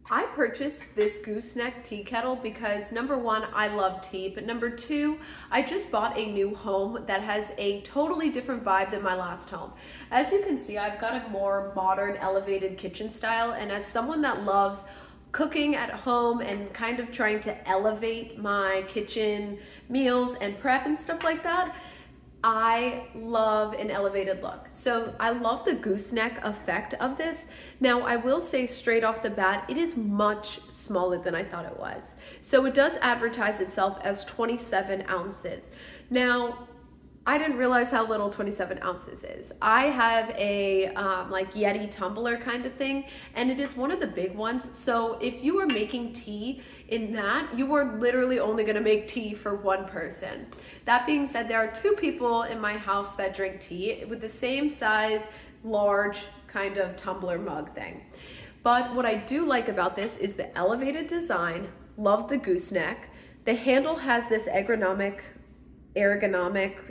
I purchased this Gooseneck tea kettle because number one, I love tea, but number two, I just bought a new home that has a totally different vibe than my last home. As you can see, I've got a more modern elevated kitchen style, and as someone that loves cooking at home and kind of trying to elevate my kitchen meals and prep and stuff like that, I love an elevated look. So I love the gooseneck effect of this. Now I will say straight off the bat, it is much smaller than I thought it was. So it does advertise itself as 27 ounces. Now, I didn't realize how little 27 ounces is. I have a like Yeti tumbler kind of thing, and it is one of the big ones. So if you are making tea in that, you are literally only gonna make tea for one person. That being said, there are two people in my house that drink tea with the same size, large kind of tumbler mug thing. But what I do like about this is the elevated design. Love the gooseneck. The handle has this ergonomic,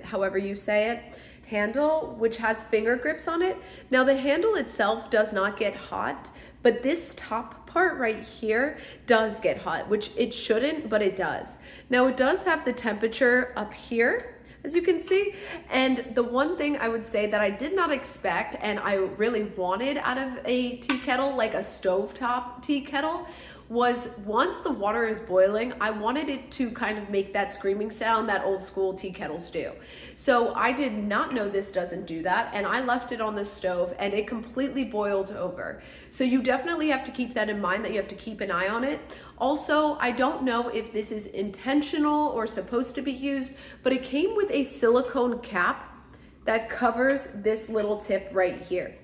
however you say it, handle, which has finger grips on it. Now the handle itself does not get hot, but this top part right here does get hot, which it shouldn't, but it does. Now it does have the temperature up here, as you can see. And the one thing I would say that I did not expect and I really wanted out of a tea kettle, like a stovetop tea kettle, was once the water is boiling, I wanted it to kind of make that screaming sound that old school tea kettles do. So I did not know this doesn't do that, and I left it on the stove and it completely boiled over. So you definitely have to keep that in mind, that you have to keep an eye on it. Also, I don't know if this is intentional or supposed to be used, but it came with a silicone cap that covers this little tip right here.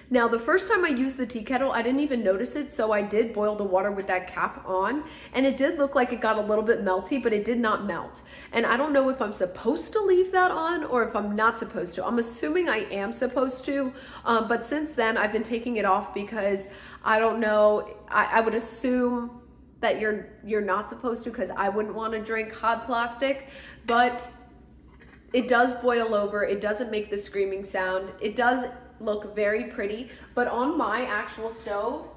Now, the first time I used the tea kettle, I didn't even notice it, so I did boil the water with that cap on, and it did look like it got a little bit melty, but it did not melt. And I don't know if I'm supposed to leave that on or if I'm not supposed to. I'm assuming I am supposed to, but since then I've been taking it off because I don't know, I would assume that you're not supposed to, because I wouldn't want to drink hot plastic, but it does boil over. It doesn't make the screaming sound. It does look very pretty, but on my actual stove,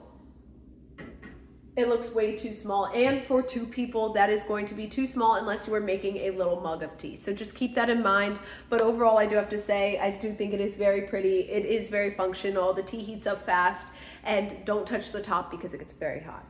it looks way too small. And for two people, that is going to be too small unless you are making a little mug of tea. So just keep that in mind. But overall, I do have to say, I do think it is very pretty. It is very functional. The tea heats up fast, and don't touch the top because it gets very hot.